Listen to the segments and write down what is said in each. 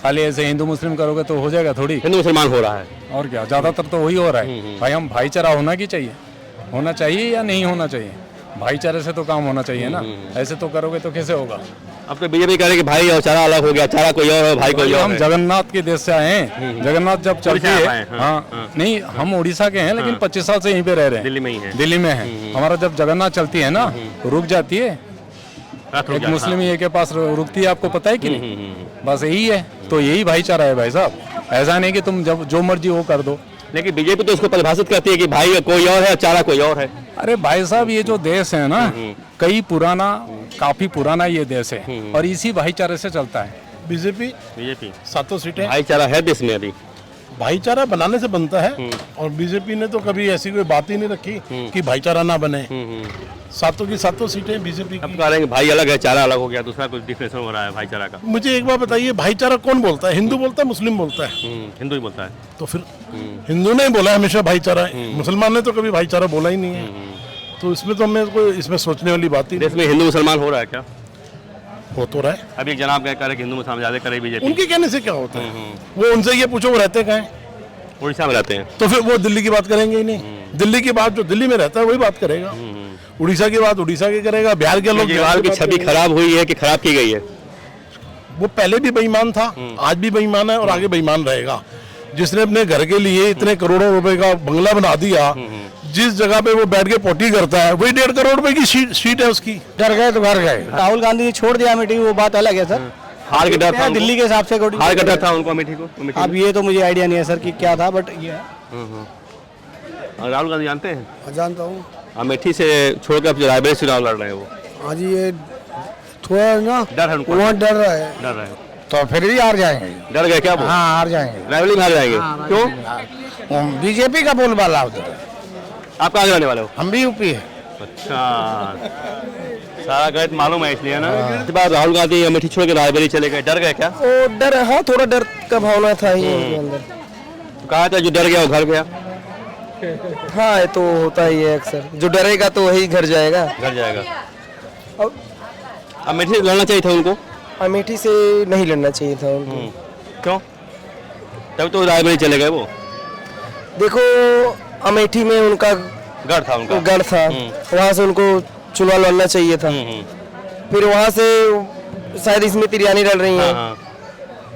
खाली ऐसे हिंदू मुस्लिम करोगे तो हो जाएगा थोड़ी। हिंदू मुसलमान हो रहा है। और क्या, ज्यादातर तो वही हो रहा है भाई। हम भाईचारा होना चाहिए या नहीं होना चाहिए? भाईचारे से तो काम होना चाहिए ना। ऐसे तो करोगे तो कैसे होगा? अब तो बीजेपी कह रही है कि भाई और चारा अलग हो गया, चारा कोई और है, भाई कोई और हम है। जगन्नाथ के देश से आए हैं। जगन्नाथ जब चलती उड़ीसा है, आए हैं, हाँ नहीं, हम उड़ीसा के हैं लेकिन 25 साल से यहीं पे रह रहे हैं। दिल्ली में ही है। दिल्ली में है। हमारा जब जगन्नाथ चलती है ना, रुक जाती है। एक मुस्लिम ये के पास रुकती है, आपको पता है कि नहीं? बस यही है। तो यही भाईचारा है भाई साहब। ऐसा नहीं कि तुम जब जो मर्जी वो कर दो। लेकिन बीजेपी तो इसको परिभाषित करती है कि भाई कोई और है, चारा कोई और है। अरे भाई साहब, ये जो देश है ना, काफी पुराना ये देश है और इसी भाईचारे से चलता है। बीजेपी 7 सीटें भाईचारा है देश में अभी। भाईचारा बनाने से बनता है और बीजेपी ने तो कभी ऐसी कोई बात ही नहीं रखी कि भाईचारा ना बने। 7 की 7 सीटें बीजेपी अब की। कह रहे हैं कि भाई अलग है, चारा अलग हो गया, दूसरा कुछ डिफरेंस हो रहा है भाईचारा का। मुझे एक बात बताइए, भाईचारा कौन बोलता है? हिंदू बोलता है, मुस्लिम बोलता है? हिंदू ही बोलता है। तो फिर हिंदू ने बोला हमेशा भाईचारा, मुसलमान ने तो कभी भाईचारा बोला ही नहीं है। तो इसमें तो हमें कोई इसमें सोचने वाली बात ही देश में हिंदू मुसलमान हो रहा है क्या? हो तो रहा है। अभी एक जनाब कह रहे कि हिंदू मुसलमान ज्यादा करे बीजेपी। उनके कहने से क्या होता है? वो उनसे ये पूछो वो रहते कहाँ हैं? उड़ीसा में रहते हैं। तो फिर वो दिल्ली की बात करेंगे ही नहीं। दिल्ली की बात जो दिल्ली में रहता है वही बात करेगा। उड़ीसा की बात उड़ीसा की करेगा। बिहार के लोग केजरीवाल की छवि खराब हुई है कि खराब की गई है? वो पहले भी बेईमान था, आज भी बेईमान है और आगे बेईमान रहेगा। जिसने अपने घर के लिए इतने करोड़ों रुपए का बंगला बना दिया, जिस जगह पे वो बैठ के पोटी करता है वही 1.5 करोड़ रुपए की सीट है उसकी। डर गए तो घर गए। राहुल गांधी जी छोड़ दिया अमेठी, वो बात अलग है सर। हार का डर था दिल्ली के हिसाब से हार का डर था उनको अमेठी को। अब ये तो मुझे आइडिया नहीं है सर कि क्या था, बट ये है। और राहुल गांधी जानते हैं? जानता हूँ। अमेठी से छोड़कर अब रायबरेली से चुनाव लड़ रहे हैं वो। हाँ जी, ये थोड़ा ना डर है उनको। वहाँ डर रहा है। डर रहे हैं। तो फिर भी हार जाएंगे। डर गए क्या वो? हाँ, हार जाएंगे। रायबरेली में हार जाएंगे। क्यों? बीजेपी का बोलबाला उधर। आप कहाँ के रहने वाले हो? हम भी यूपी है। अच्छा, सारा गलत मालूम है इसलिए ना। इसके बाद राहुल गांधी अमेठी छोड़ के रायबरेली चले गए, डर गए क्या? वो डर, हाँ थोड़ा डर का भावना था ही उनके अंदर। तो कहा था जो डर गया वो घर गया। हाँ, ये तो होता ही है अक्सर। जो डरेगा तो वही घर जाएगा। घर जाएगा। अमेठी से लड़ना चाहिए था उनको। अमेठी से नहीं लड़ना चाहिए था उनको। क्यों? तब तो रायबरेली चले गए वो। देखो, अमेठी में उनका गढ़ था उनका। गढ़ था, वहाँ से उनको चुनाव लड़ना चाहिए था। फिर वहाँ से शायद स्मृति ईरानी लड़ रही हैं।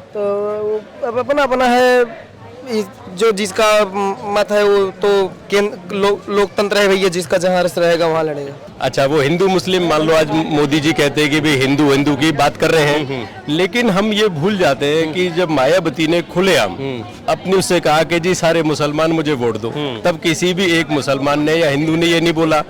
तो अब अपना अपना है, जो जिसका मत है वो तो लोकतंत्र है भैया, जिसका जहाँ रस रहेगा वहाँ लड़ेगा। अच्छा, वो हिंदू मुस्लिम मान लो, आज मोदी जी कहते हैं कि भी हिंदू हिंदू की बात कर रहे हैं, लेकिन हम ये भूल जाते हैं कि जब मायावती ने खुलेआम अपने उससे कहा कि जी सारे मुसलमान मुझे वोट दो, तब किसी भी एक मुसलमान ने या हिंदू ने ये नहीं बोला।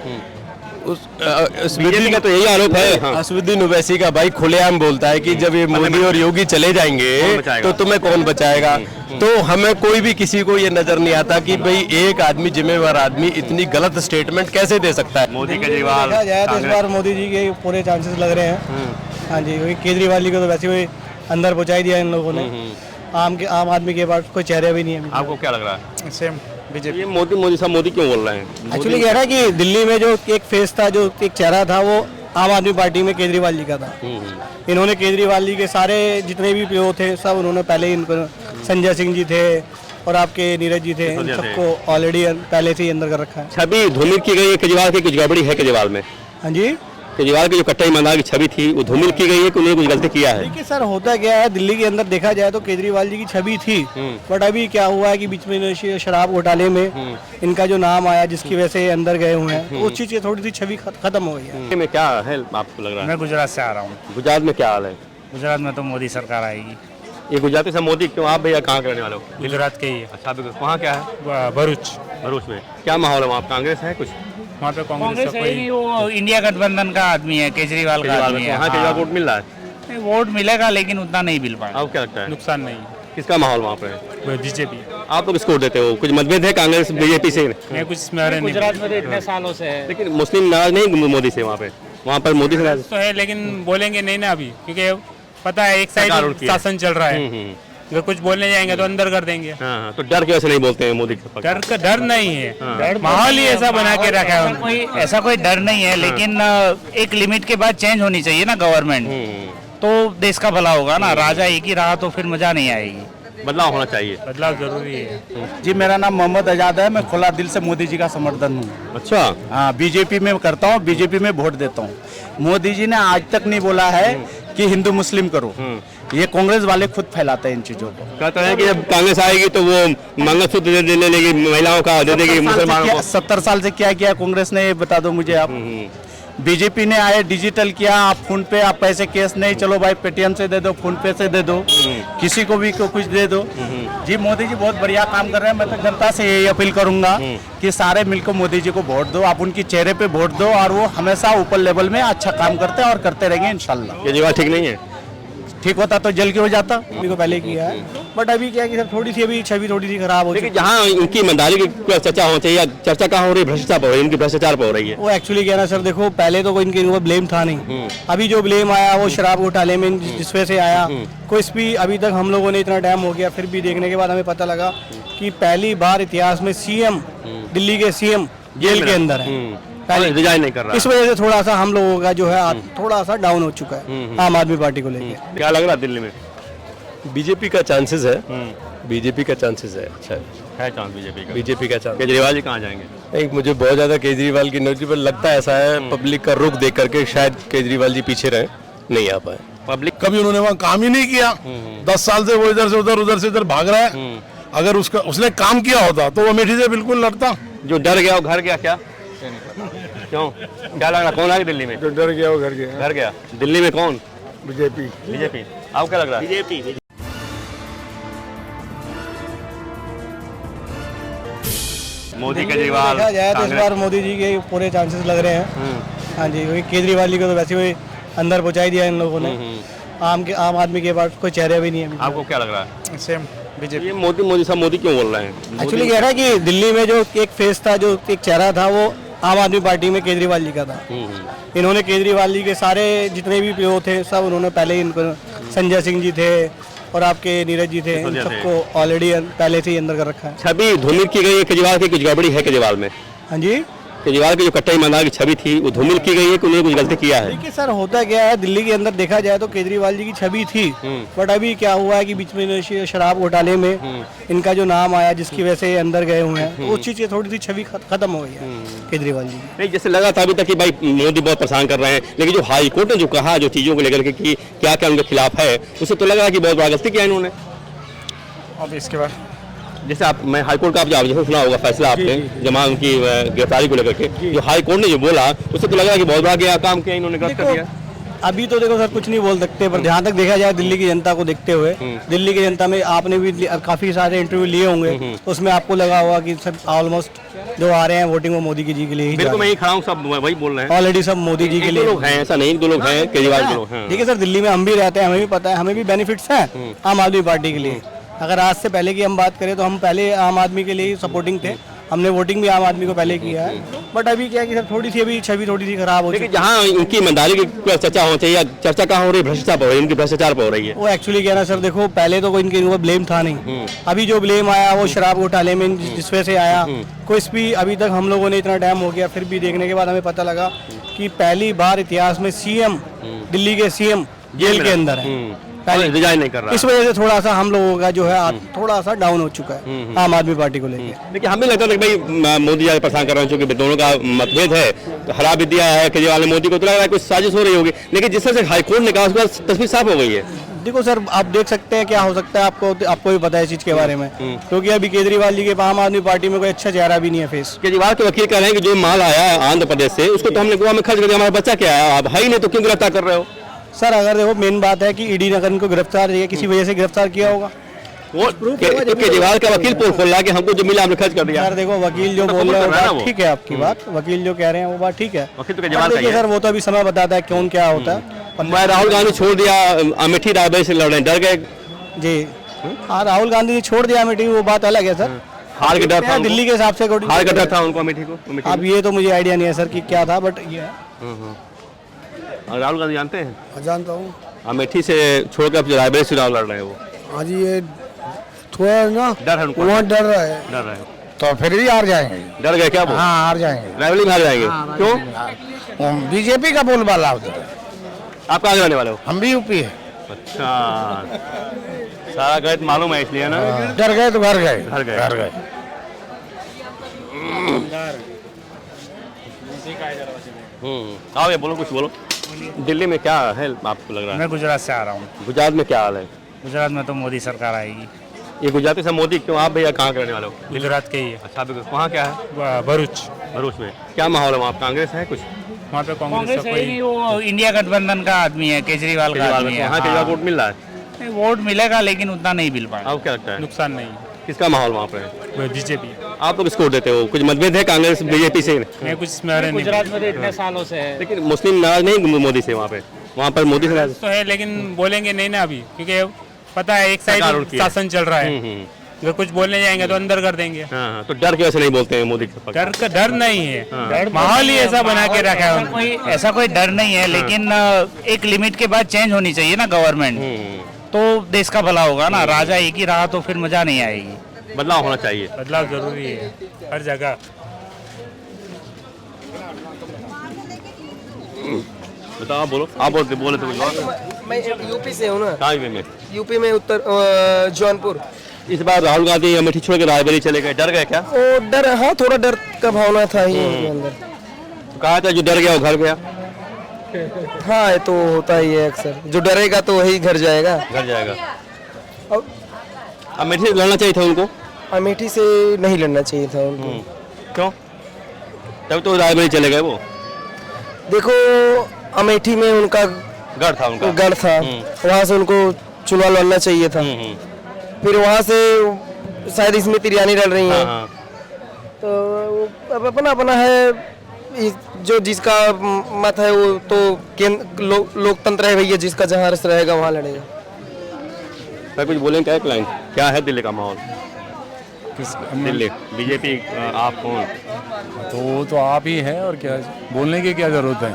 बीजेपी का तो यही आरोप है। असदुद्दीन ओवैसी का भाई खुलेआम बोलता है कि जब ये मोदी और योगी चले जाएंगे तो तुम्हें कौन बचाएगा। तो हमें कोई भी किसी को ये नजर नहीं आता कि भाई एक आदमी, जिम्मेवार आदमी, इतनी गलत स्टेटमेंट कैसे दे सकता है। मोदी केजरीवाल देखा जाए तो इस बार मोदी जी के पूरे चांसेस लग रहे हैं। हाँ जी, वही केजरीवाल को तो वैसे ही अंदर पहुंचा ही दिया इन लोगों ने। आम आदमी के पास कोई चेहरा भी नहीं है। आपको क्या लग रहा है? Same BJP. ये मोदी सब मोदी क्यों बोल रहे हैं? एक्चुअली कह रहा है कि दिल्ली में जो एक फेस था, जो एक चेहरा था, वो आम आदमी पार्टी में केजरीवाल जी का था। इन्होंने केजरीवाल जी के सारे जितने भी पीओ थे सब उन्होंने पहले ही इनको, संजय सिंह जी थे और आपके नीरज जी थे, इन सबको ऑलरेडी पहले से ही अंदर कर रखा है। छवि धूमिल की गई है केजरीवाल की, कुछ गड़बड़ी है केजरीवाल में? हाँ जी, केजरीवाल की जो कट्टा ईमानदार की छवि थी वो धूमिल की गई है कि उन्होंने कुछ गलती किया है? देखिए सर, होता क्या है, दिल्ली के अंदर देखा जाए तो केजरीवाल जी की छवि थी, बट अभी क्या हुआ है कि बीच में शराब घोटाले में इनका जो नाम आया, जिसकी वजह से अंदर गए हुए हैं, तो उस चीज की थोड़ी सी छवि खत्म हो गई है। में क्या है आपको लग रहा है? मैं गुजरात से आ रहा हूँ। गुजरात में क्या हाल है? गुजरात में तो मोदी सरकार आएगी। ये गुजराती सब मोदी क्यों? आप भैया कहाँ के रहने वाले हो? गुजरात के ही है। अच्छा, वहाँ क्या है? भरूच। भरूच में क्या माहौल है वहाँ? कांग्रेस है कुछ? वहाँ पे कांग्रेस का कोई, वो इंडिया गठबंधन का आदमी है, केजरीवाल का आदमी है। वहाँ केजरीवाल वोट मिल रहा है? वोट मिलेगा लेकिन उतना नहीं मिल पाएगा। आपको क्या लगता है? नुकसान नहीं। किसका माहौल वहाँ पे? बीजेपी। आप लोग किसको वोट देते हो? कुछ मतभेद है कांग्रेस बीजेपी से? मैं कुछ गुजरात में तो इतने सालों से है, लेकिन मुस्लिम नाराज नहीं मोदी से वहाँ पे? वहाँ पर मोदी से नाराज तो है, लेकिन बोलेंगे नहीं ना अभी, क्योंकि पता है एक साइड शासन चल रहा है। अगर कुछ बोलने जाएंगे तो अंदर कर देंगे। हाँ, तो डर की वजह से नहीं बोलते हैं मोदी के पक्ष? डर नहीं है, माहौल ही ऐसा बना के रखा है उन्होंने। ऐसा कोई डर नहीं है, लेकिन एक लिमिट के बाद चेंज होनी चाहिए ना गवर्नमेंट। तो देश का भला होगा ना। राजा एक ही रहा तो फिर मजा नहीं आएगी। बदलाव होना चाहिए। बदलाव जरूरी है। जी मेरा नाम मोहम्मद आजाद है। मैं खुला दिल से मोदी जी का समर्थन हूँ। अच्छा, हाँ, बीजेपी में करता हूँ, बीजेपी में वोट देता हूँ। मोदी जी ने आज तक नहीं बोला है कि हिंदू मुस्लिम करो। ये कांग्रेस वाले खुद फैलाते हैं इन चीजों को। कहते हैं कि जब कांग्रेस आएगी तो वो मंगलसूत्र दे देगी, महिलाओं का दे देगी मुसलमानों को। 70 साल से क्या किया कांग्रेस ने, ये बता दो मुझे आप। बीजेपी ने आए डिजिटल किया, आप फोन पे आप पैसे कैश नहीं, चलो भाई पेटीएम से दे दो, फोन पे से दे दो, किसी को भी कुछ दे दो। जी मोदी जी बहुत बढ़िया काम कर रहे हैं। मैं तो जनता से यही अपील करूंगा कि सारे मिलकर मोदी जी को वोट दो, आप उनकी चेहरे पे वोट दो, और वो हमेशा ऊपर लेवल में अच्छा काम करते हैं और करते रहेंगे इंशाल्लाह। केजरीवाल ठीक नहीं है? ठीक होता तो जल के हो जाता। अभी को पहले किया है, बट अभी क्या है कि सर थोड़ी सी अभी छवि थोड़ी सी खराब हो चुकी लेकिन जहाँ इनकी ईमानदारी की चर्चा होनी चाहिए, चर्चा कहाँ हो रही है? भ्रष्टाचार पर हो रही है, इनकी भ्रष्टाचार पर हो रही है। वो एक्चुअली क्या है ना सर, देखो पहले तो कोई इनके ऊपर ब्लेम था नहीं। अभी जो ब्लेम आया वो शराब घोटाले में जिस वजह से आया, कुछ भी अभी तक हम लोगों ने इतना टाइम हो गया, फिर भी देखने के बाद हमें पता लगा कि पहली बार इतिहास में सीएम, दिल्ली के सीएम जेल के अंदर है। रिजाइन नहीं कर रहा। इस वजह से थोड़ा सा हम लोगों का जो है थोड़ा सा डाउन हो चुका है आम आदमी पार्टी को लेकर। क्या लग रहा है दिल्ली में? बीजेपी का चांसेस है, बीजेपी का चांसेस है। अच्छा है चांस बीजेपी का? बीजेपी का चांस। केजरीवाल जी कहाँ जाएंगे? एक मुझे बहुत ज्यादा केजरीवाल की एनर्जी पर लगता है, ऐसा है पब्लिक का रुख देख करके शायद केजरीवाल जी पीछे रहे, नहीं आ पाए। पब्लिक कभी उन्होंने वहाँ काम ही नहीं किया। 10 साल से वो इधर से उधर भाग रहा है। अगर उसने काम किया होता तो वो अमेठी से बिल्कुल लड़ता। जो डर गया वो घर गया क्या? क्यों? क्या लग रहा, कौन आएगा दिल्ली में? जो डर गया वो घर गया। घर गया। दिल्ली में कौन? बीजेपी। बीजेपी। आपको क्या लग रहा है? बीजेपी। मोदी केजरीवाल देखा जाए तो इस बार मोदी जी के पूरे चांसेस लग रहे हैं। हाँ जी, क्योंकि केजरीवाल जी को तो वैसे ही अंदर पहुंचा ही दिया इन लोगों ने। आम आदमी के पास कोई चेहरा भी नहीं है। आपको क्या लग रहा है? Same BJP. ये मोदी सब मोदी क्यों बोल रहे हैं? एक्चुअली कह रहा है कि दिल्ली में जो एक फेस था, जो एक चेहरा था, वो आम आदमी पार्टी में केजरीवाल जी का था। इन्होंने केजरीवाल जी के सारे जितने भी पीओ थे सब उन्होंने पहले ही इनको, संजय सिंह जी थे और आपके नीरज जी थे, इन सबको ऑलरेडी पहले से ही अंदर कर रखा है। छवि धूमिल की गई है केजरीवाल की, कुछ गड़बड़ी है केजरीवाल में? हाँ जी, केजरीवाल की जो कट्टा ईमानदार की छवि थी वो धूमिल की गई है कि उन्होंने कुछ गलती किया है? देखिए सर, होता क्या है, दिल्ली के अंदर देखा जाए तो केजरीवाल जी की छवि थी, बट अभी क्या हुआ है कि बीच में शराब घोटाले में इनका जो नाम आया, जिसकी वजह से अंदर गए हुए हैं, उस चीज की थोड़ी सी छवि खत्म हो गई है केजरीवाल जी की। नहीं, जैसे लगा था अभी तक कि भाई मोदी बहुत परेशान कर रहे हैं, लेकिन जो हाई कोर्ट ने जो कहा, जो चीजों को लेकर के कि क्या क्या उनके खिलाफ है, उससे तो लग रहा है कि बहुत बड़ा गलती किया इन्होंने। अब इसके बाद जैसे आप, मैं हाई कोर्ट का आप जैसे सुना होगा फैसला आपने जमा उनकी गिरफ्तारी को लेकर के, जो हाई कोर्ट ने जो बोला उससे तो लग रहा है कि बहुत बड़ा काम किया इन्होंने, गलत कर दिया। अभी तो देखो सर कुछ नहीं बोल सकते, पर जहाँ तक देखा जाए दिल्ली की जनता को देखते हुए, दिल्ली की जनता में आपने भी काफी सारे इंटरव्यू लिए होंगे, तो उसमें आपको लगा होगा कि सब ऑलमोस्ट जो आ रहे हैं वोटिंग वो मोदी जी के लिए ही। बिल्कुल, मैं ही खड़ा हूँ, सब वही बोल रहे हैं ऑलरेडी, सब मोदी जी के लिए लोग हैं, ऐसा नहीं, 2 लोग हैं केजरीवाल के लोग हैं। देखिए सर, दिल्ली में हम भी रहते हैं, हमें भी पता है, हमें भी बेनिफिट्स हैं आम आदमी पार्टी के लिए। अगर आज से पहले की हम बात करें तो हम पहले आम आदमी के लिए ही सपोर्टिंग थे, हमने वोटिंग भी आम आदमी को पहले किया है, बट अभी क्या है कि सर थोड़ी सी अभी छवि थोड़ी सी खराब हो चुकी है। जहाँ इनकी ईमानदारी की चर्चा होनी चाहिए, चर्चा कहाँ हो रही है? भ्रष्टाचार पर हो रही है, इनकी भ्रष्टाचार पर हो रही है। वो एक्चुअली क्या है ना सर, देखो पहले तो कोई इनके ऊपर ब्लेम था नहीं। अभी जो ब्लेम आया वो शराब घोटाले में जिस वजह से आया, कुछ भी अभी तक हम लोगों ने इतना टाइम हो गया, फिर भी देखने के बाद हमें पता लगा कि पहली बार इतिहास में सीएम, दिल्ली के सीएम जेल के अंदर है। रिजाइन नहीं कर रहा। इस वजह से थोड़ा सा हम लोगों का जो है थोड़ा सा डाउन हो चुका है आम आदमी पार्टी को लेकर। देखिए, हमें लगता था कि भाई मोदी ज्यादा परेशान कर रहे हैं, क्योंकि दोनों का मतभेद है, तो हरा भी दिया है केजरीवाल ने मोदी को, तो लग रहा है कुछ साजिश हो रही होगी, लेकिन जिस तरह से हाईकोर्ट ने कहा उसके बाद तस्वीर साफ हो गई है। देखो सर, आप देख सकते हैं क्या हो सकता है, आपको भी पता है इस चीज के बारे में, क्योंकि अभी केजरीवाल जी के आम आदमी पार्टी में कोई अच्छा चेहरा भी नहीं है फेस। केजरीवाल के वकील कह रहे हैं कि जो माल आया आंध्र प्रदेश से उसको तो हमने गोवा में खर्च कर दिया, हमारा बच्चा क्या है, आप है ही नहीं तो क्यों गिरफ्तार कर रहे हो? सर अगर देखो, मेन बात है कि ईडी ने अगर इनको गिरफ्तार किया, किसी वजह से गिरफ्तार किया होगा, वो केजरीवाल का वकील पोल खोल रहा है कि हमको जो मिला हमने खर्च कर दिया। सर देखो, वकील जो बोल रहे हैं वो ठीक है, आपकी बात, वकील जो कह रहे हैं वो बात ठीक है, वकील तो केजरीवाल का ही है। सर वो तो अभी समय बताता है कौन क्या होता है। मैं राहुल गांधी छोड़ दिया, अमेठी रायबरेली से लड़ रहे हैं, डर गए जी। हाँ, राहुल गांधी जी छोड़ दिया अमेठी, वो बात अलग है सर, हार के डर था, दिल्ली के हिसाब से हार का डर था उनको अमेठी को। अब ये तो मुझे आइडिया नहीं है सर कि क्या था, बट ये है। राहुल गांधी जानते हैं? जानता हूँ। अमेठी से छोड़कर रायबरेली से चुनाव लड़ रहे हैं वो। हाँ जी, ये थोड़ा ना डर है उनको, वहाँ डर रहा है, डर रहे हैं, तो फिर भी हार जाएंगे। डर गए क्या वो? हाँ, हार जाएंगे, रायबरेली में हार जाएंगे। क्यों? बीजेपी का बोलबाला उधर। आप कहाँ के रहने वाले हो? हम भी यूपी है। अच्छा, सारा गणित मालूम है इसलिए ना। घर गए तो घर गए, घर गए। घर गए। आओ ये बोलो, कुछ बोलो। दिल्ली में क्या है आपको लग रहा है? मैं गुजरात से आ रहा हूँ। गुजरात में क्या हाल है? गुजरात में तो मोदी सरकार आएगी। ये गुजराती से मोदी क्यों? आप भैया कहाँ के रहने वाले हो? गुजरात के ही है, अच्छा, अभी वहाँ क्या है? भरूच। भरूच में क्या माहौल है वहाँ? कांग्रेस है कुछ? वहाँ पे कांग्रेस है नहीं, वो इंडिया गठबंधन का आदमी है, केजरीवाल का आदमी है। वहाँ केजरीवाल वोट मिल रहा है? नहीं, वोट मिलेगा लेकिन उतना नहीं मिल पाएगा। आपको क्या लगता है नुकसान नहीं किसका माहौल वहाँ पे है? बीजेपी। आप लोग किसको वोट देते हो? कुछ मतभेद है कांग्रेस बीजेपी से? मैं कुछ गुजरात में तो इतने सालों से है लेकिन मुस्लिम नाराज नहीं मोदी से? वहाँ पर मोदी से नाराज तो है, लेकिन बोलेंगे नहीं ना अभी, क्योंकि पता है एक सरकार साइड उनकी है। शासन चल रहा है। अगर कुछ बोलने जाएंगे तो अंदर कर देंगे। हाँ, तो डर की वजह से नहीं बोलते हैं मोदी के पक्ष? डर का डर नहीं है, माहौल ही ऐसा बना के रखा है उन्होंने। ऐसा कोई डर नहीं है, लेकिन एक लिमिट के बाद चेंज होनी चाहिए ना गवर्नमेंट, तो देश का भला होगा ना। राजा एक ही रहा तो फिर मजा नहीं आएगी। बदलाव होना चाहिए। बदलाव जरूरी है हर जगह। बताओ, आप बोलो। आप बोले तो कुछ और। मैं यूपी से हूँ ना, कहाँ में? यूपी में उत्तर जौनपुर। इस बार राहुल गांधी अमेठी छोड़ के रायबरेली चले गए, डर गए क्या? वो डर, हाँ थोड़ा डर का भावना था ही उनके अंदर। तो कहा था जो डर गया वो घर गया। हाँ ये तो होता ही है अक्सर, जो डरेगा तो वही घर जाएगा। घर जाएगा। और अमेठी से लड़ना चाहिए था उनको। अमेठी से नहीं लड़ना चाहिए था उनको। क्यों? तब तो रायबरेली चले गए वो। देखो अमेठी में उनका गढ़ था उनका। गढ़ था, वहाँ से उनको चुनाव लड़ना चाहिए था। फिर वहाँ से शायद स्मृति ईरानी लड़ रही हैं। तो अब अपना अपना है, जो जिसका मत है वो तो लोकतंत्र है भैया, जिसका जहाँ रस रहेगा वहाँ लड़ेगा। मैं कुछ बोलें क्या? क्लाइंट क्या है दिल्ली का माहौल? दिल्ली बीजेपी आप कौन? तो आप ही है, और क्या बोलने की क्या जरूरत है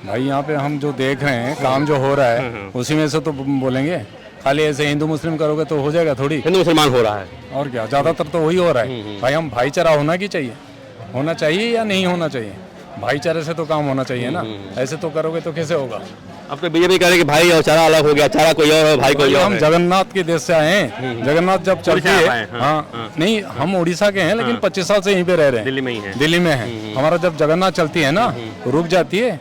भाई? यहाँ पे हम जो देख रहे हैं काम जो हो रहा है उसी में से तो बोलेंगे। खाली ऐसे हिंदू मुस्लिम करोगे तो हो जाएगा थोड़ी। हिंदू मुसलमान हो रहा है और क्या, ज्यादातर तो वही हो रहा है भाई। हम भाईचारा होना चाहिए या नहीं होना चाहिए? भाईचारे से तो काम होना चाहिए ना। ऐसे तो करोगे तो कैसे होगा? अब तो बीजेपी कह रही कि भाई और चारा अलग हो गया, चारा कोई और है, भाई कोई और हम है। जगन्नाथ के देश से आए हैं। जगन्नाथ जब चलती उड़ीसा है, आए हैं, हाँ नहीं हम उड़ीसा के हैं, लेकिन 25 साल से यहीं पे रह रहे हैं। दिल्ली में ही है। दिल्ली में है। हमारा जब जगन्नाथ चलती है ना, रुक जाती है,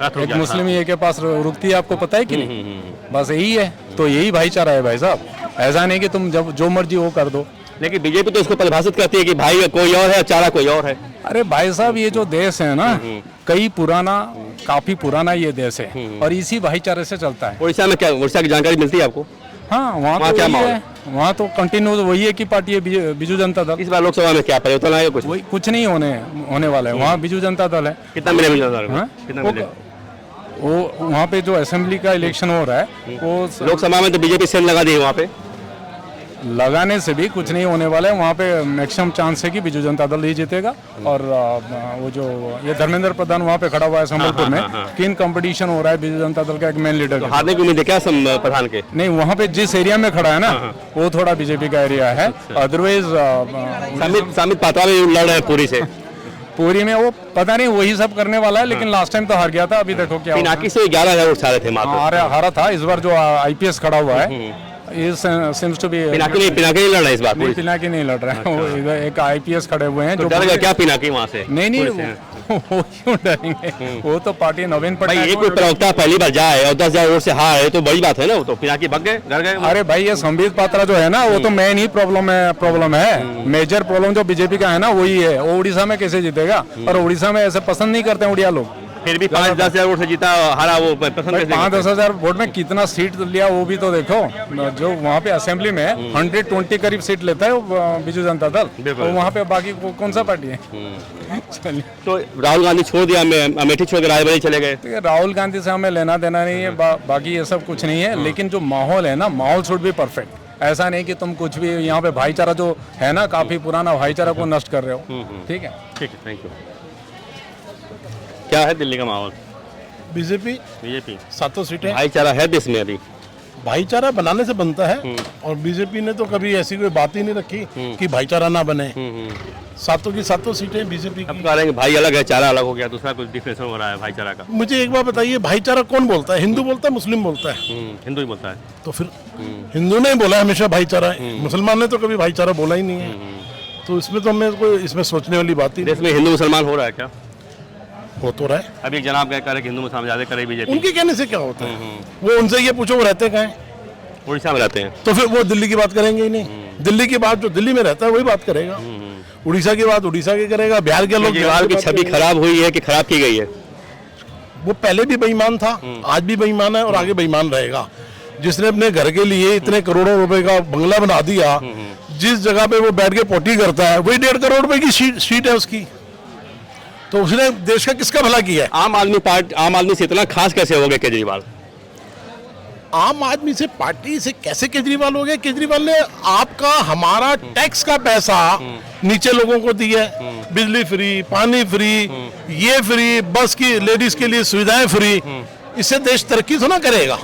एक मुस्लिम ये के पास रुकती है, आपको पता है कि नहीं? बस यही है, तो यही भाईचारा है भाई साहब। ऐसा नहीं कि तुम जब जो मर्जी वो कर दो। लेकिन बीजेपी तो इसको परिभाषित करती है कि भाई कोई और है, चारा कोई और है। अरे भाई साहब, ये जो देश है ना, काफी पुराना ये देश है, और इसी भाईचारे से चलता है। उड़ीसा में क्या, उड़ीसा की जानकारी मिलती है आपको? हाँ, वहाँ तो क्या वही माहौल है, वहाँ तो कंटिन्यू वही है कि पार्टी है बिजू जनता दल। इस बार लोकसभा में क्या परिवर्तन आएगा? कुछ वही कुछ नहीं होने वाला है। वहाँ बिजू जनता दल है। कितना मिले? हाँ? कितना मिले? वो वहाँ पे जो असेंबली का इलेक्शन हो रहा है वो लोकसभा में तो बीजेपी सेल लगा दी है वहाँ पे। लगाने से भी कुछ नहीं होने वाला है। वहाँ पे मैक्सिमम चांस है कि बिजू जनता दल ही जीतेगा। और वो जो ये धर्मेंद्र प्रधान वहाँ पे खड़ा हुआ है संबलपुर में, किन कंपटीशन हो रहा है बिजू जनता दल का एक मेन लीडर। हारने की उम्मीद है क्या प्रधान के? नहीं, वहाँ पे जिस एरिया में खड़ा है ना, वो थोड़ा बीजेपी का एरिया है। अदरवाइज सामित पात्रा भी लड़ रहे हैं पूरी से। पूरी में वो पता नहीं वही सब करने वाला है, लेकिन लास्ट टाइम तो हार गया था। अभी देखो क्या पिनाकी से 11,000 वोट सारे थे मात्र। हारा था। इस बार जो आईपीएस खड़ा हुआ है, seems to be पिनाकी नहीं लड़ रहा है इस बार। पिनाकी नहीं लड़ रहा है। वो एक आईपीएस खड़े हुए हैं। तो डर गया क्या पिनाकी वहाँ से? नहीं वो क्यों डरेंगे? वो तो पार्टी नवीन भाई, पटनायक एक कोई प्रवक्ता पहली बार जाए और 10,000 वोट से हार है तो बड़ी बात है ना। वो तो पिनाकी भग गए, डर गए। अरे भाई, ये संबित पात्रा जो है ना, वो तो मेन ही प्रॉब्लम है। मेजर प्रॉब्लम जो बीजेपी का है ना, वही है। वो उड़ीसा में कैसे जीतेगा? और उड़ीसा में ऐसे पसंद नहीं करते उड़िया लोग। फिर भी 5-10,000 वोट से जीता, हारा, वो पसंद कैसे? 5-10,000 वोट में कितना सीट लिया वो भी तो देखो। जो वहाँ पे असेंबली में 120 करीब सीट लेता है वो बिजू जनता दल, तो वहाँ पे बाकी कौन सा पार्टी है? चलिए, तो राहुल गांधी छोड़ दिया, अमेठी छोड़ के रायबरेली चले गए। तो राहुल गांधी से हमें लेना देना नहीं है। बाकी ये सब कुछ नहीं है। लेकिन जो माहौल है ना, माहौल शुड बी परफेक्ट। ऐसा नहीं कि तुम कुछ भी यहाँ पे भाईचारा जो है ना, काफी पुराना भाईचारा को नष्ट कर रहे हो। ठीक है, थैंक यू। क्या है दिल्ली का माहौल? बीजेपी बीजेपी 7 सीटें। भाईचारा है देश में अभी? भाईचारा बनाने से बनता है, और बीजेपी ने तो कभी ऐसी कोई बात ही नहीं रखी कि भाईचारा ना बने। सातों की सातों सीटें बीजेपी अब की। कह रहे हैं कि भाई अलग है, चारा अलग हो गया, दूसरा कुछ डिफरेंस हो रहा है भाईचारा का। मुझे एक बात बताइए, भाईचारा कौन बोलता है? हिंदू बोलता है, मुस्लिम बोलता है? हिंदू ही बोलता है। तो फिर हिंदू ने बोला हमेशा भाईचारा, मुसलमान ने तो कभी भाईचारा बोला ही नहीं है। तो इसमें तो हमें कोई इसमें सोचने वाली बात ही देश में हिंदू मुसलमान हो रहा है क्या? हो तो रहा है। अभी एक जनाब कह रहे हैं कि हिंदू मुसलमान ज्यादा करे बीजेपी। उनके कहने से क्या होता है? वो उनसे ये पूछो वो रहते कहाँ हैं? उड़ीसा में रहते हैं। तो फिर वो दिल्ली की बात करेंगे ही नहीं। दिल्ली की बात जो दिल्ली में रहता है वही बात करेगा, उड़ीसा की बात उड़ीसा की करेगा, बिहार के लोग केजरीवाल की छवि खराब हुई है कि खराब की गई है? वो पहले भी बेईमान था, आज भी बेईमान है और आगे बेईमान रहेगा। जिसने अपने घर के लिए इतने करोड़ों रुपए का बंगला बना दिया, जिस जगह पे वो बैठ के पोटी करता है वही 1.5 करोड़ रुपए की सीट है उसकी। तो उसने देश का किसका भला किया है? आम आदमी से इतना खास कैसे हो गए केजरीवाल? आम आदमी से पार्टी से कैसे केजरीवाल हो गया? केजरीवाल ने आपका हमारा टैक्स का पैसा नीचे लोगों को दिया है, बिजली फ्री, पानी फ्री, ये फ्री, बस की लेडीज के लिए सुविधाएं फ्री। इससे देश तरक्की तो ना करेगा।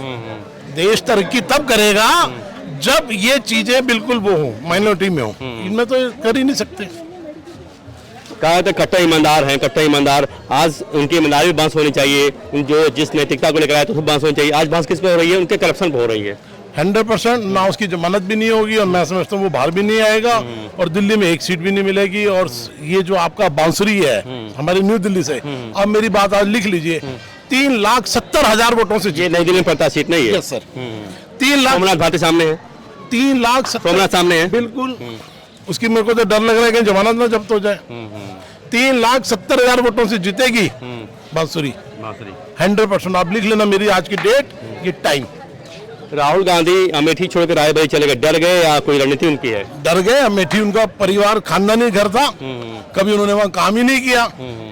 देश तरक्की तब करेगा जब ये चीजें बिल्कुल वो हो, माइनॉरिटी में हो। इनमें तो कर ही नहीं सकते। कहा था कट्टर ईमानदार हैं, कट्टर ईमानदार। आज उनकी ईमानदारी भी बांस होनी चाहिए, जो जिस नैतिकता को लेकर आए तो उसमें बांस होनी चाहिए। आज बांस किस पे हो रही है? उनके करप्शन पे हो रही है। 100% ना उसकी जमानत भी नहीं होगी, और मैं समझता हूँ वो बाहर भी नहीं आएगा, और दिल्ली में एक सीट भी नहीं मिलेगी। और ये जो आपका बांसुरी है हमारी न्यू दिल्ली से, अब मेरी बात आज लिख लीजिए, 3,70,000 वोटों से ये नई दिल्ली में पड़ता सीट नहीं है। Yes sir, 3 lakh. सोमनाथ भाटी सामने है, 3,70,000 सोमनाथ सामने है। बिल्कुल। उसकी मेरे को तो डर लग रहा है कि जमानत ना जब्त हो जाए। 3,70,000 वोटों से जीतेगी बांसुरी, 100%। आप लिख लेना मेरी आज की डेट, ये टाइम। राहुल गांधी अमेठी छोड़कर रायबरेली चले गए, डर गए या कोई रणनीति उनकी है? डर गए। अमेठी उनका परिवार खानदानी घर था, कभी उन्होंने वहां काम ही नहीं किया।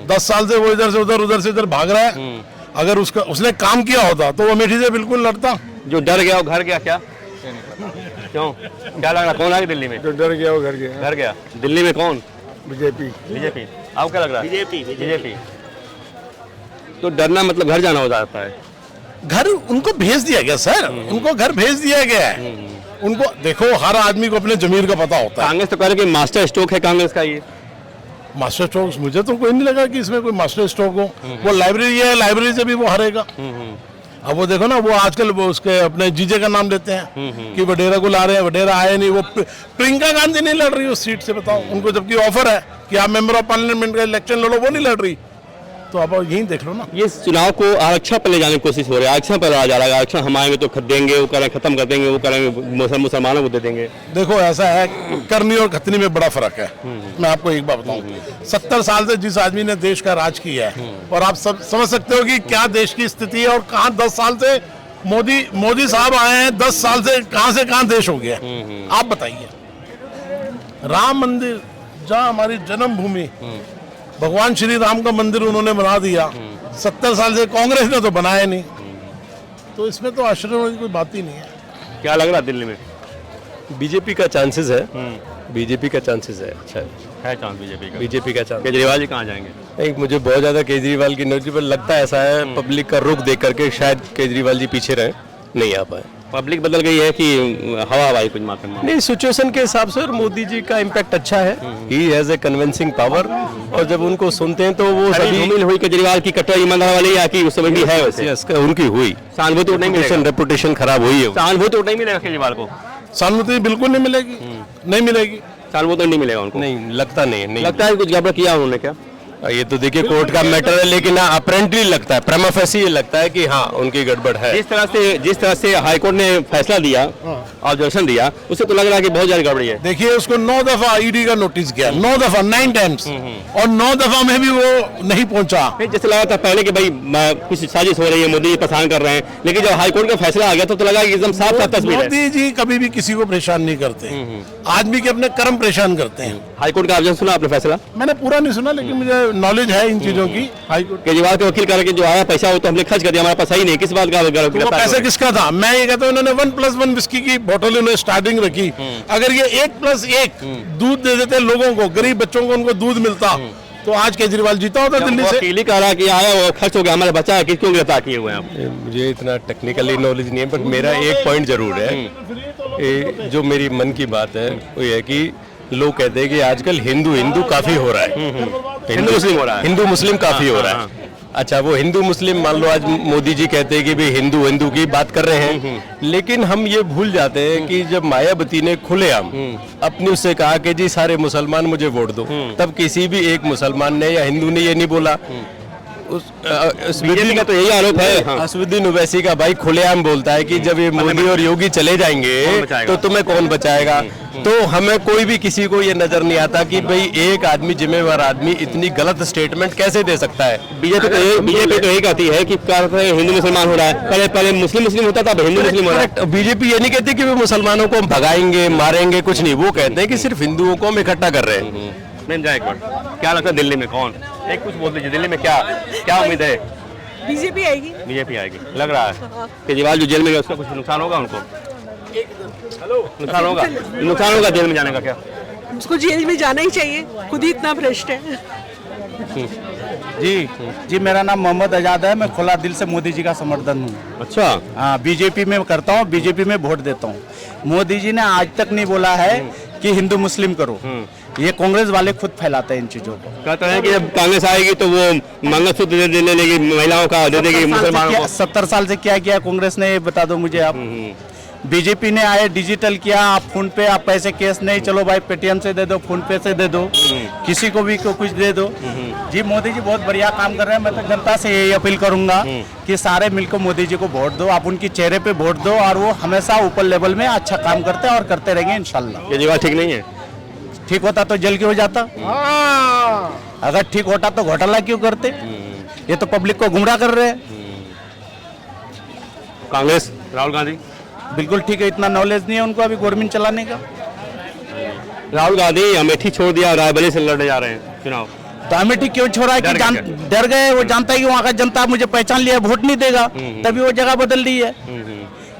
10 साल से वो इधर से उधर भाग रहा है। अगर उसने काम किया होता तो वो अमेठी से बिल्कुल लड़ता। जो डर गया वो घर गया क्या? क्यों? क्या लग रहा, कौन आ गया दिल्ली में? जो डर गया वो घर गया। घर गया। दिल्ली में कौन? बीजेपी। आपको क्या लग रहा है? बीजेपी। तो डरना मतलब घर जाना हो जाता है। घर उनको भेज दिया गया सर, उनको घर भेज दिया गया है। उनको देखो, हर आदमी को अपने जमीर का पता होता है। कांग्रेस तो कह रहे कि मास्टर स्ट्रोक है कांग्रेस का ये। मास्टर स्ट्रोक मुझे तो कोई नहीं लगा कि इसमें कोई मास्टर स्ट्रोक हो। वो लाइब्रेरी है, लाइब्रेरी से भी वो हारेगा। अब वो देखो ना, वो आजकल वो उसके अपने जीजे का नाम लेते हैं कि वडेरा को ला रहे हैं, वडेरा आए नहीं। वो प्रियंका गांधी नहीं लड़ रही उस सीट से, बताओ उनको, जबकि ऑफर है कि आप मेंबर ऑफ पार्लियामेंट का इलेक्शन लड़ो, वो नहीं लड़ रही। तो आप यही देख लो ना। ये चुनाव को आरक्षण पर ले जाने की कोशिश हो रही है, आरक्षण पर लड़ा जा रहा है। आरक्षण हम आएंगे तो देंगे, वो करें खत्म कर देंगे, वो करेंगे मुसलमानों को दे देंगे। देखो ऐसा है, करनी और खतनी में बड़ा फर्क है। मैं आपको एक बात बताऊं, 70 साल से जिस आदमी ने देश का राज किया है, और आप सब समझ सकते हो कि क्या देश की स्थिति है। और कहाँ 10 साल से मोदी साहब आए हैं, 10 साल से कहाँ देश हो गया। आप बताइए, राम मंदिर जहाँ हमारी जन्मभूमि, भगवान श्री राम का मंदिर उन्होंने बना दिया। 70 साल से कांग्रेस ने तो बनाया नहीं। तो इसमें तो आश्चर्य होने की कोई बात ही नहीं है। क्या लग रहा है दिल्ली में? बीजेपी का चांसेस है, बीजेपी का चांसेस है। अच्छा है चांस बीजेपी का चांस। चांस। केजरीवाल जी कहाँ जाएंगे? एक मुझे बहुत ज्यादा केजरीवाल की नजर पर लगता है, ऐसा है पब्लिक का रुख देख करके शायद केजरीवाल जी पीछे रहे, नहीं आ पाए। पब्लिक बदल गई है कि हवा हवाई कुछ मात्रा में? नहीं, सिचुएशन के हिसाब से और मोदी जी का इम्पैक्ट अच्छा है। He has a convincing power, और जब उनको सुनते हैं तो वो सभी धूमिल हुई केजरीवाल की कट्टर ईमानदार वाली, या कि उस समय भी है वैसे? उनकी हुई सहानुभूति तो नहीं मिलेगी, रेपुटेशन खराब हुई है। सहानुभूति तो नहीं मिलेगा केजरीवाल को? सहानुभूति बिल्कुल नहीं मिलेगी, नहीं मिलेगी। सहानुभूति तो नहीं मिलेगा उनको? नहीं लगता, नहीं लगता है कुछ गड़बड़ किया उन्होंने क्या? ये तो देखिए कोर्ट का मैटर है, लेकिन अपेरेंटली लगता है, प्रमा फेसी ये लगता है कि हाँ उनकी गड़बड़ है। जिस तरह से हाईकोर्ट ने फैसला दिया, ऑब्जर्वेशन दिया, उससे तो लग रहा है कि बहुत ज्यादा गड़बड़ी है। देखिए, उसको 9 दफा ईडी का नोटिस किया, 9 दफा, 9 टाइम्स, और 9 दफा में भी वो नहीं पहुंचा। जैसे लगा था पहले कि भाई कुछ साजिश हो रही है, मोदी जी परेशान कर रहे हैं, लेकिन जब हाईकोर्ट का फैसला आ गया तो लगा कि एकदम साफ साफ तस्वीर है। मोदी जी कभी भी किसी को परेशान नहीं करते, आदमी के अपने कर्म परेशान करते हैं। हाईकोर्ट का ऑब्जर्वेशन सुना आपने फैसला? मैंने पूरा नहीं सुना, लेकिन मुझे नॉलेज है इन चीजों की। हाईकोर्ट केजरीवाल के वकील कह रहे कि जो आया पैसा वो तो हमने खर्च कर दिया, हमारे पास सही नहीं, किस बात का? वो पैसा किसका था? मैं ये कहता हूँ, इन्होंने 1+1 विस्की की बोतल उन्होंने स्टार्टिंग रखी। अगर ये 1+1 दूध दे देते लोगों को, गरीब बच्चों को उनको दूध मिलता, तो आज केजरीवाल जीता होता दिल्ली वो से। अकेले कह रहा है कि आया वो खर्च हो गया हमारा बच्चा है, क्यों गिरफ्तार किए हुए हैं आप? मुझे इतना टेक्निकली नॉलेज नहीं है, बट मेरा एक पॉइंट जरूर है। जो मेरी मन की बात है वो ये है कि लोग कहते हैं कि आजकल हिंदू हिंदू काफी हो रहा है, हिंदू मुस्लिम हो रहा है। हिंदू मुस्लिम काफी हो रहा है। अच्छा, वो हिंदू मुस्लिम मान लो आज मोदी जी कहते हैं कि भाई हिंदू हिंदू की बात कर रहे हैं, लेकिन हम ये भूल जाते हैं कि जब मायावती ने खुलेआम अपने उससे कहा कि जी सारे मुसलमान मुझे वोट दो, तब किसी भी एक मुसलमान ने या हिंदू ने ये नहीं बोला। बीजेपी का तो यही आरोप है। हाँ। असदुद्दीन ओवैसी का भाई खुलेआम बोलता है कि जब ये मोदी और योगी चले जाएंगे तो तुम्हें कौन बचाएगा। तो हमें कोई भी किसी को ये नजर नहीं आता कि भाई एक आदमी, जिम्मेवार आदमी, इतनी गलत स्टेटमेंट कैसे दे सकता है। बीजेपी तो यही कहती है कि हिंदू मुसलमान हो रहा है, पहले मुस्लिम मुस्लिम होता था, हिंदू मुस्लिम हो रहा है। बीजेपी ये नहीं कहती कि वे मुसलमानों को हम भगाएंगे मारेंगे, कुछ नहीं। वो कहते हैं कि सिर्फ हिंदुओं को हम इकट्ठा कर रहे हैं। मैम जाए एक बार, क्या लगता है दिल्ली में कौन एक कुछ बोल दीजिए, दिल्ली में क्या क्या उम्मीद है? बीजेपी आएगी। बीजेपी आएगी लग रहा है। केजरीवाल जो जेल में गए उसका कुछ नुकसान होगा उनको? नुकसान होगा जेल में जाने का? क्या उसको जेल में जाना ही चाहिए, खुद ही इतना भ्रष्ट है। जी मेरा नाम मोहम्मद आजाद है। मैं खुला दिल से मोदी जी का समर्थन हूँ। अच्छा। हाँ, बीजेपी में करता हूँ, बीजेपी में वोट देता हूँ। मोदी जी ने आज तक नहीं बोला है कि हिंदू मुस्लिम करो। ये कांग्रेस वाले खुद फैलाते हैं इन चीजों को। कहते हैं कि जब कांग्रेस आएगी तो वो मंगलसूत्र दे लेगी, महिलाओं का दे देगी मुसलमानों को। 70 साल से क्या किया कांग्रेस ने, ये बता दो मुझे आप। बीजेपी ने आए डिजिटल किया, आप फोन पे आप पैसे कैश नहीं, चलो भाई पेटीएम से दे दो, फोन पे से दे दो, किसी को भी कुछ दे दो। जी मोदी जी बहुत बढ़िया काम कर रहे हैं। मैं तो जनता से यही अपील करूंगा कि सारे मिलकर मोदी जी को वोट दो, आप उनकी चेहरे पे वोट दो, और वो हमेशा ऊपर लेवल में अच्छा काम करते हैं और करते रहेंगे इंशाल्लाह। केजरीवाल ठीक नहीं है? ठीक होता तो जल क्यों जाता? अगर ठीक होता तो घोटाला क्यों करते? ये तो पब्लिक को गुमराह कर रहे हैं। कांग्रेस राहुल गांधी बिल्कुल ठीक है, इतना नॉलेज नहीं है उनको अभी गवर्नमेंट चलाने का। राहुल गांधी अमेठी छोड़ दिया, रायबरेली से लड़ने जा रहे हैं चुनाव। तो अमेठी क्यों छोड़ा है कि डर गए। वो जानता है कि वहाँ का जनता मुझे पहचान लिया, वोट नहीं देगा, तभी वो जगह बदल ली है।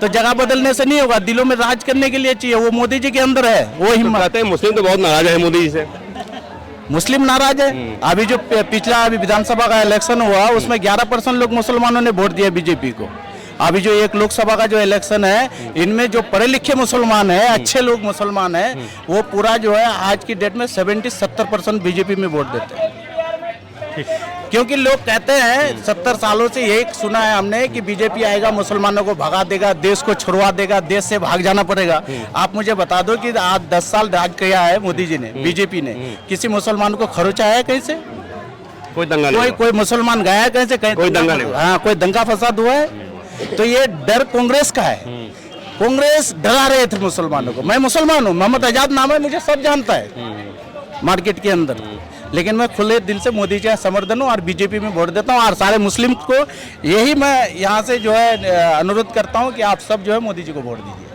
तो जगह बदलने से नहीं होगा, दिलों में राज करने के लिए चाहिए, वो मोदी जी के अंदर है वो हिम्मत। कहते हैं मुस्लिम तो बहुत नाराज है मोदी जी से। मुस्लिम नाराज है। अभी जो पिछला अभी विधानसभा का इलेक्शन हुआ उसमें 11% लोग मुसलमानों ने वोट दिया बीजेपी को। अभी जो एक लोकसभा का जो इलेक्शन है, इनमें जो पढ़े लिखे मुसलमान है, अच्छे लोग मुसलमान है, वो पूरा जो है आज की डेट में 70% बीजेपी में वोट देते हैं। क्योंकि लोग कहते हैं 70 सालों से यही सुना है हमने कि बीजेपी आएगा मुसलमानों को भगा देगा, देश को छुड़वा देगा, देश से भाग जाना पड़ेगा। आप मुझे बता दो कि आज 10 साल राज किया है मोदी जी ने, बीजेपी ने, किसी मुसलमान को खरोचा है कहीं से? कोई दंगा नहीं, कोई मुसलमान गया है कहीं से? कहीं कोई दंगा नहीं। हाँ, कोई दंगा फसाद हुआ है? तो ये डर कांग्रेस का है। कांग्रेस डरा रहे थे मुसलमानों को। मैं मुसलमान हूँ, मोहम्मद आजाद नाम है, मुझे सब जानता है मार्केट के अंदर, लेकिन मैं खुले दिल से मोदी जी का समर्थन हूँ और बीजेपी में वोट देता हूँ। और सारे मुस्लिम को यही मैं यहाँ से जो है अनुरोध करता हूँ कि आप सब जो है मोदी जी को वोट दीजिए।